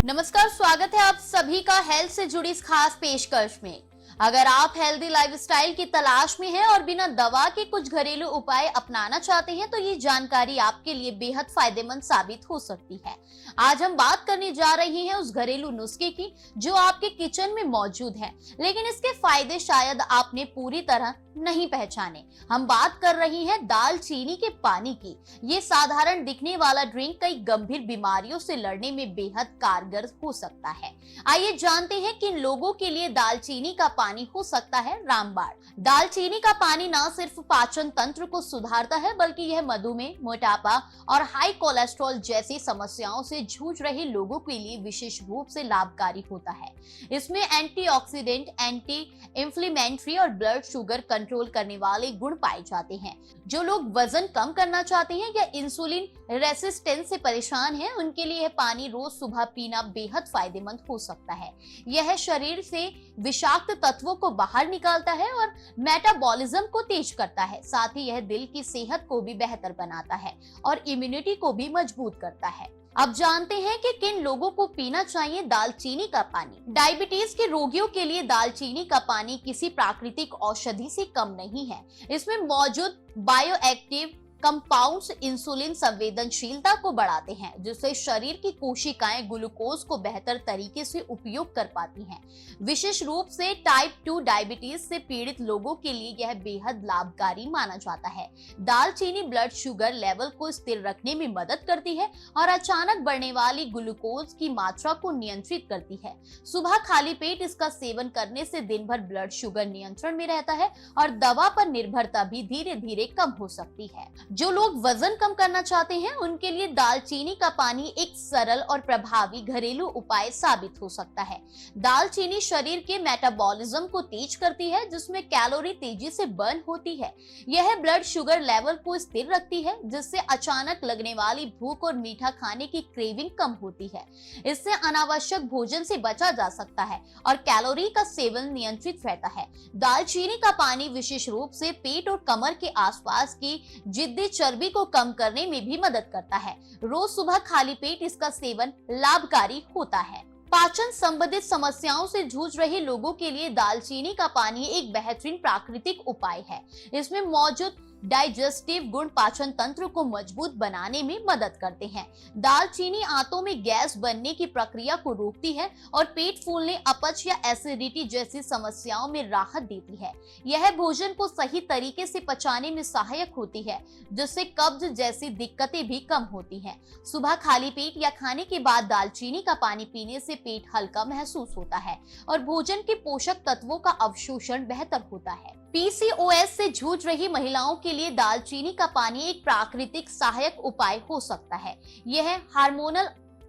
नमस्कार, स्वागत है आप सभी का हेल्थ से जुड़ी इस खास पेशकश में। अगर आप हेल्दी लाइफस्टाइल की तलाश में हैं और बिना दवा के कुछ घरेलू उपाय अपनाना चाहते हैं तो ये जानकारी आपके लिए बेहद फायदेमंद साबित हो सकती है। आज हम बात करने जा रहे हैं उस घरेलू नुस्खे की जो आपके किचन में मौजूद है, लेकिन इसके फायदे शायद आपने पूरी तरह नहीं पहचाने। हम बात कर रही हैं दालचीनी के पानी की। ये साधारण दिखने वाला ड्रिंक कई गंभीर बीमारियों से लड़ने में बेहद कारगर हो सकता है। आइए जानते हैं किन लोगों के लिए दालचीनी का पानी हो सकता है रामबाण। दालचीनी का पानी न सिर्फ पाचन तंत्र को सुधारता है, बल्कि यह मधुमेह, मोटापा और हाई कोलेस्ट्रॉल जैसी समस्याओं से जूझ रहे लोगों के लिए विशेष रूप से लाभकारी होता है। इसमें एंटीऑक्सीडेंट, एंटी इंफ्लेमेटरी और ब्लड शुगर कंट्रोल करने वाले गुण पाए जाते हैं। जो लोग वजन कम करना चाहते हैं या इंसुलिन रेसिस्टेंस से परेशान हैं, उनके लिए यह पानी रोज सुबह पीना बेहद फायदेमंद हो सकता है। यह शरीर से विषाक्त तत्वों को बाहर निकालता है और मेटाबॉलिज्म को तेज करता है। साथ ही यह दिल की सेहत को भी बेहतर बनाता है और इम्यूनिटी को भी मजबूत करता है। अब जानते हैं कि किन लोगों को पीना चाहिए दालचीनी का पानी। डायबिटीज के रोगियों के लिए दालचीनी का पानी किसी प्राकृतिक औषधि से कम नहीं है। इसमें मौजूद बायोएक्टिव कंपाउंड्स इंसुलिन संवेदनशीलता को बढ़ाते हैं, जिससे शरीर की कोशिकाएं ग्लूकोज को बेहतर तरीके से उपयोग कर पाती हैं। विशेष रूप से टाइप 2 डायबिटीज से पीड़ित लोगों के लिए यह बेहद लाभकारी माना जाता है। दालचीनी ब्लड शुगर लेवल को स्थिर रखने में मदद करती है और अचानक बढ़ने वाली ग्लूकोज की मात्रा को नियंत्रित करती है। सुबह खाली पेट इसका सेवन करने से दिन भर ब्लड शुगर नियंत्रण में रहता है और दवा पर निर्भरता भी धीरे धीरे कम हो सकती है। जो लोग वजन कम करना चाहते हैं, उनके लिए दालचीनी का पानी एक सरल और प्रभावी घरेलू उपाय साबित हो सकता है। दालचीनी शरीर के मेटाबॉलिज्म को तेज करती है, जिसमें कैलोरी तेजी से बर्न होती है। यह ब्लड शुगर लेवल को स्थिर रखती है, जिससे अचानक लगने वाली भूख और मीठा खाने की क्रेविंग कम होती है। इससे अनावश्यक भोजन से बचा जा सकता है और कैलोरी का सेवन नियंत्रित रहता है। दालचीनी का पानी विशेष रूप से पेट और कमर के आसपास की जिद्दी चर्बी को कम करने में भी मदद करता है। रोज सुबह खाली पेट इसका सेवन लाभकारी होता है। पाचन संबंधित समस्याओं से जूझ रहे लोगों के लिए दालचीनी का पानी एक बेहतरीन प्राकृतिक उपाय है। इसमें मौजूद डाइजेस्टिव गुण पाचन तंत्र को मजबूत बनाने में मदद करते हैं। दालचीनी आंतों में गैस बनने की प्रक्रिया को रोकती है और पेट फूलने, अपच या एसिडिटी जैसी समस्याओं में राहत देती है। यह भोजन को सही तरीके से पचाने में सहायक होती है, जिससे कब्ज जैसी दिक्कतें भी कम होती हैं। सुबह खाली पेट या खाने के बाद दालचीनी का पानी पीने से पेट हल्का महसूस होता है और भोजन के पोषक तत्वों का अवशोषण बेहतर होता है। पीसीओएस से जूझ रही महिलाओं के लिए दालचीनी का पानी एक प्राकृतिक सहायक उपाय हो सकता है। यह हार्मोनल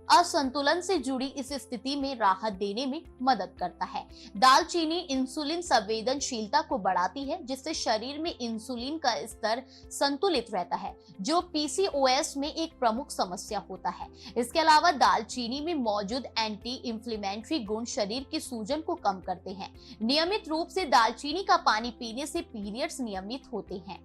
असंतुलन से जुड़ी इस स्थिति में राहत देने में मदद करता है। दालचीनी इंसुलिन संवेदनशीलता को बढ़ाती है, जिससे शरीर में इंसुलिन का स्तर संतुलित रहता है, जो पीसीओएस में एक प्रमुख समस्या होता है। इसके अलावा दालचीनी में मौजूद एंटी इंफ्लेमेटरी गुण शरीर की सूजन को कम करते हैं। नियमित रूप से दालचीनी का पानी पीने से पीरियड्स नियमित होते हैं।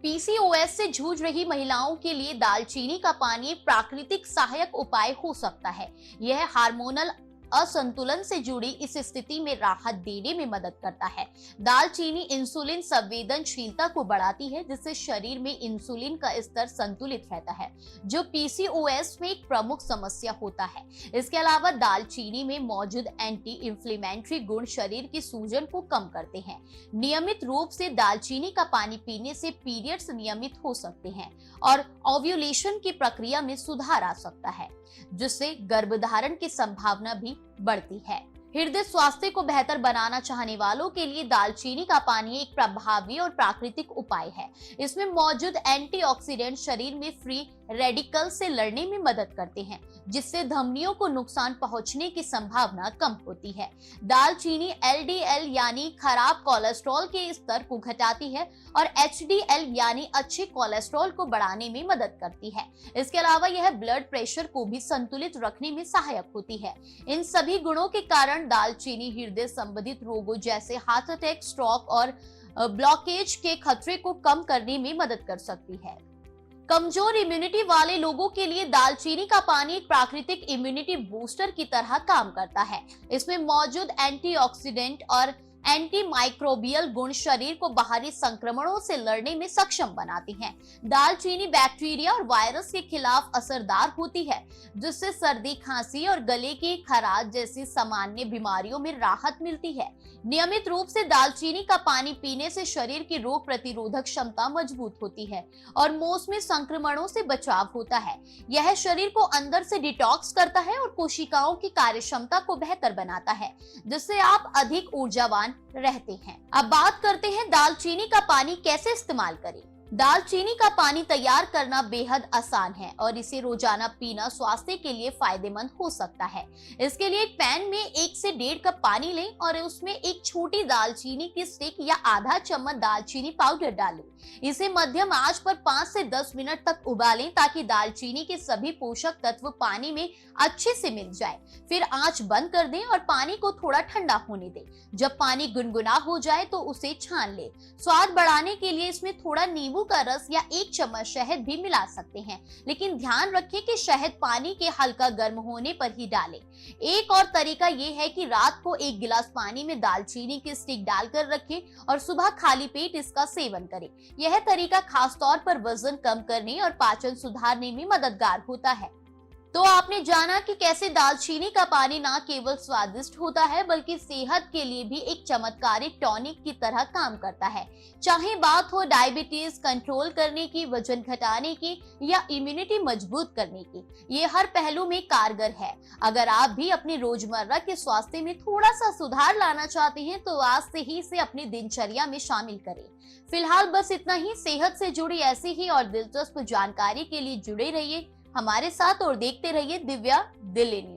पीसीओएस से जूझ रही महिलाओं के लिए दालचीनी का पानी एक प्राकृतिक सहायक उपाय हो सकता है। यह हार्मोनल असंतुलन से जुड़ी इस स्थिति में राहत देने में मदद करता है। दालचीनी इंसुलिन संवेदनशीलता को बढ़ाती है, जिससे शरीर में इंसुलिन का स्तर संतुलित रहता है, जो पीसीओएस में एक प्रमुख समस्या होता है। इसके अलावा दालचीनी में मौजूद एंटी इंफ्लेमेटरी गुण शरीर की सूजन को कम करते हैं। नियमित रूप से दालचीनी का पानी पीने से पीरियड्स नियमित हो सकते हैं और ओव्यूलेशन की प्रक्रिया में सुधार आ सकता है, जिससे गर्भधारण की संभावना भी बढ़ती है। हृदय स्वास्थ्य को बेहतर बनाना चाहने वालों के लिए दालचीनी का पानी एक प्रभावी और प्राकृतिक उपाय है। इसमें मौजूद एंटीऑक्सीडेंट शरीर में फ्री रेडिकल से लड़ने में मदद करते हैं, जिससे धमनियों को नुकसान पहुंचने की संभावना कम होती है। दालचीनी एलडीएल यानी खराब कोलेस्ट्रॉल के स्तर को घटाती है और एचडीएल यानी अच्छे कोलेस्ट्रॉल को बढ़ाने में मदद करती है। इसके अलावा यह ब्लड प्रेशर को भी संतुलित रखने में सहायक होती है। इन सभी गुणों के कारण दालचीनी हृदय संबंधित रोगों जैसे हार्ट अटैक, स्ट्रोक और ब्लॉकेज के खतरे को कम करने में मदद कर सकती है। कमजोर इम्यूनिटी वाले लोगों के लिए दालचीनी का पानी एक प्राकृतिक इम्यूनिटी बूस्टर की तरह काम करता है। इसमें मौजूद एंटीऑक्सीडेंट और एंटी माइक्रोबियल गुण शरीर को बाहरी संक्रमणों से लड़ने में सक्षम बनाती हैं। दालचीनी बैक्टीरिया और वायरस के खिलाफ असरदार होती है, जिससे सर्दी, खांसी और गले की खराश जैसी सामान्य बीमारियों में राहत मिलती है। नियमित रूप से दालचीनी का पानी पीने से शरीर की रोग प्रतिरोधक क्षमता मजबूत होती है और मौसमी संक्रमणों से बचाव होता है। यह शरीर को अंदर से डिटॉक्स करता है और कोशिकाओं की कार्यक्षमता को बेहतर बनाता है, जिससे आप अधिक ऊर्जावान रहते हैं। अब बात करते हैं दालचीनी का पानी कैसे इस्तेमाल करें। दालचीनी का पानी तैयार करना बेहद आसान है और इसे रोजाना पीना स्वास्थ्य के लिए फायदेमंद हो सकता है। इसके लिए एक पैन में 1 से 1.5 कप पानी लें और उसमें एक छोटी दालचीनी की स्टिक या आधा चम्मच दालचीनी पाउडर डालें। इसे मध्यम आंच पर 5 से 10 मिनट तक उबालें ताकि दालचीनी के सभी पोषक तत्व पानी में अच्छे से मिल जाए। फिर आंच बंद कर दें और पानी को थोड़ा ठंडा होने दें। जब पानी गुनगुना हो जाए तो उसे छान लें। स्वाद बढ़ाने के लिए इसमें थोड़ा नींबू का रस या 1 चम्मच शहद भी मिला सकते हैं, लेकिन ध्यान रखें कि शहद पानी के हल्का गर्म होने पर ही डालें। एक और तरीका ये है कि रात को 1 गिलास पानी में दालचीनी की स्टिक डालकर रखें और सुबह खाली पेट इसका सेवन करें। यह तरीका खास तौर पर वजन कम करने और पाचन सुधारने में मददगार होता है। तो आपने जाना कि कैसे दालचीनी का पानी न केवल स्वादिष्ट होता है बल्कि सेहत के लिए भी एक चमत्कारिक टॉनिक की तरह काम करता है। चाहे बात हो डायबिटीज कंट्रोल करने की, वजन घटाने की या इम्यूनिटी मजबूत करने की, ये हर पहलू में कारगर है। अगर आप भी अपने रोजमर्रा के स्वास्थ्य में थोड़ा सा सुधार लाना चाहते हैं तो आज से ही इसे अपनी दिनचर्या में शामिल करें। फिलहाल बस इतना ही। सेहत से जुड़ी ऐसी ही और दिलचस्प जानकारी के लिए जुड़े रहिए हमारे साथ और देखते रहिए दिव्या दिल्ली न्यूज़।